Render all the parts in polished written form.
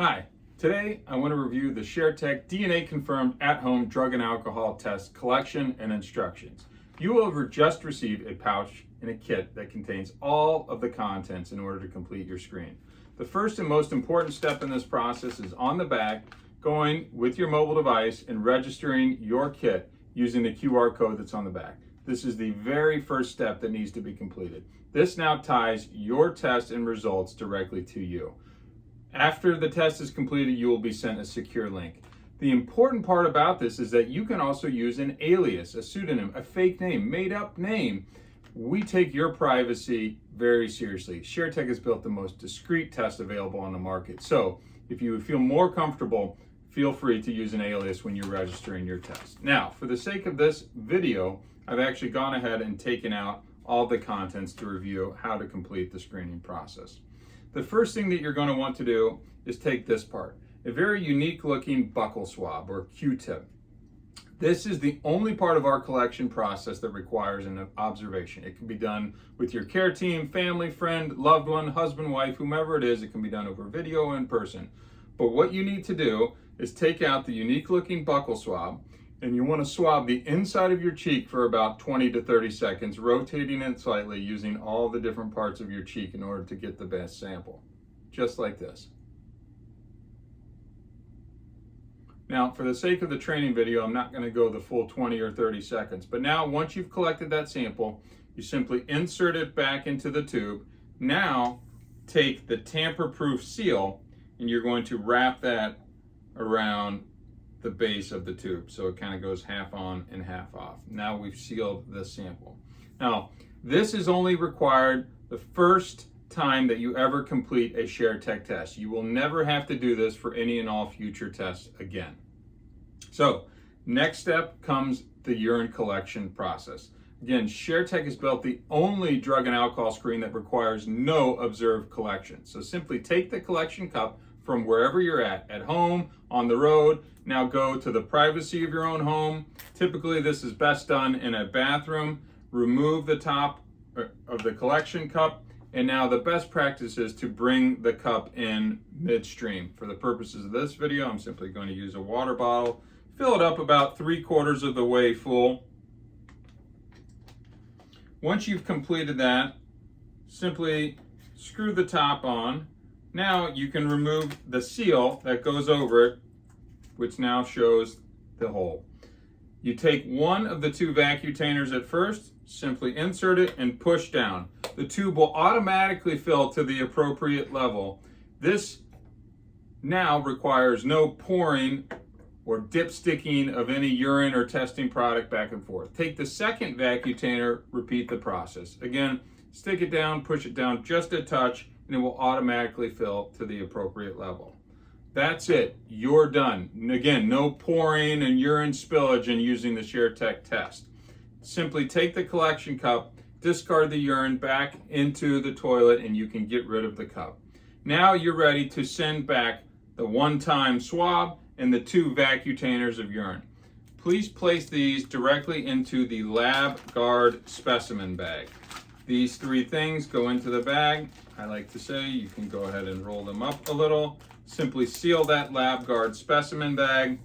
Hi, today I want to review the Sharetek DNA confirmed at-home drug and alcohol test collection and instructions. You will have just received a pouch and a kit that contains all of the contents in order to complete your screen. The first and most important step in this process is on the back, going with your mobile device and registering your kit using the QR code that's on the back. This is the very first step that needs to be completed. This now ties your test and results directly to you. After the test is completed, you will be sent a secure link. The important part about this is that you can also use an alias, a pseudonym, a fake name, made up name. We take your privacy very seriously. Sharetek has built the most discreet test available on the market. So if you feel more comfortable, feel free to use an alias when you're registering your test. Now, for the sake of this video, I've actually gone ahead and taken out all the contents to review how to complete the screening process. The first thing that you're going to want to do is take this part, a very unique looking buccal swab or Q-tip. This is the only part of our collection process that requires an observation. It can be done with your care team, family, friend, loved one, husband, wife, whomever it is. It can be done over video or in person. But what you need to do is take out the unique looking buccal swab, and you want to swab the inside of your cheek for about 20 to 30 seconds, rotating it slightly using all the different parts of your cheek in order to get the best sample. Just like this. Now, for the sake of the training video, I'm not going to go the full 20 or 30 seconds. But now, once you've collected that sample, you simply insert it back into the tube. Now, take the tamper-proof seal, and you're going to wrap that around the base of the tube, so it kind of goes half on and half off. Now we've sealed the sample. Now, this is only required the first time that you ever complete a Sharetek test. You will never have to do this for any and all future tests again. So, next step comes the urine collection process. Again, Sharetek has built the only drug and alcohol screen that requires no observed collection. So simply take the collection cup from wherever you're at home, on the road. Now go to the privacy of your own home. Typically this is best done in a bathroom. Remove the top of the collection cup, and now the best practice is to bring the cup in midstream. For the purposes of this video, I'm simply going to use a water bottle. Fill it up about 3/4 of the way full. Once you've completed that, simply screw the top on. Now you can remove the seal that goes over it, which now shows the hole. You take one of the two vacutainers at first, simply insert it and push down. The tube will automatically fill to the appropriate level. This now requires no pouring or dipsticking of any urine or testing product back and forth. Take the second vacutainer, repeat the process. Again, stick it down, push it down just a touch, and it will automatically fill to the appropriate level. That's it. You're done. And again, no pouring and urine spillage in using the Sharetek test. Simply take the collection cup, discard the urine back into the toilet, and you can get rid of the cup. Now you're ready to send back the one-time swab and the two vacutainers of urine. Please place these directly into the LabGuard specimen bag. These three things go into the bag. I like to say you can go ahead and roll them up a little. Simply seal that LabGuard specimen bag.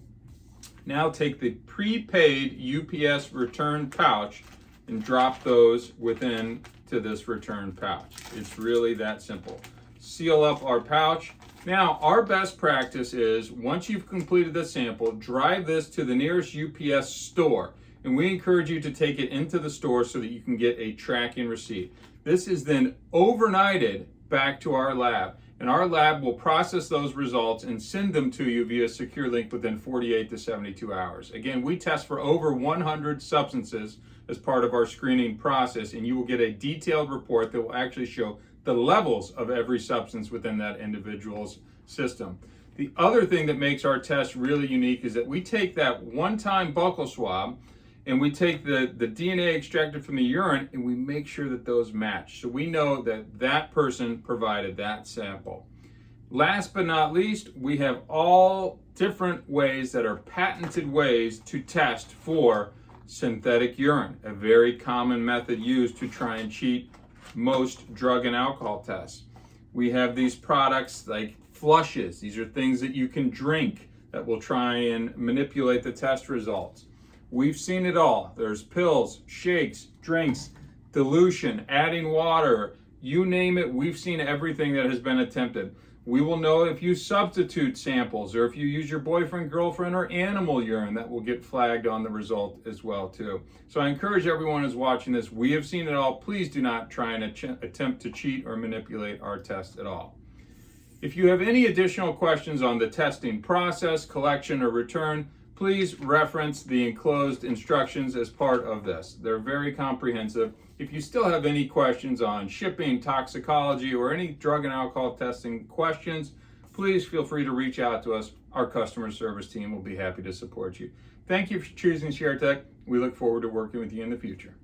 Now take the prepaid UPS return pouch and drop those within to this return pouch. It's really that simple. Seal up our pouch. Now, our best practice is, once you've completed the sample, drive this to the nearest UPS store. And we encourage you to take it into the store so that you can get a tracking receipt. This is then overnighted back to our lab, and our lab will process those results and send them to you via secure link within 48 to 72 hours. Again, we test for over 100 substances as part of our screening process, and you will get a detailed report that will actually show the levels of every substance within that individual's system. The other thing that makes our test really unique is that we take that one-time buccal swab and we take the DNA extracted from the urine and we make sure that those match. So we know that that person provided that sample. Last but not least, we have all different ways that are patented ways to test for synthetic urine, a very common method used to try and cheat most drug and alcohol tests. We have these products like flushes. These are things that you can drink that will try and manipulate the test results. We've seen it all. There's pills, shakes, drinks, dilution, adding water, you name it. We've seen everything that has been attempted. We will know if you substitute samples or if you use your boyfriend, girlfriend, or animal urine, that will get flagged on the result as well too. So I encourage everyone who's watching this, we have seen it all. Please do not try and attempt to cheat or manipulate our test at all. If you have any additional questions on the testing process, collection, or return, please reference the enclosed instructions as part of this. They're very comprehensive. If you still have any questions on shipping, toxicology, or any drug and alcohol testing questions, please feel free to reach out to us. Our customer service team will be happy to support you. Thank you for choosing Sharetek. We look forward to working with you in the future.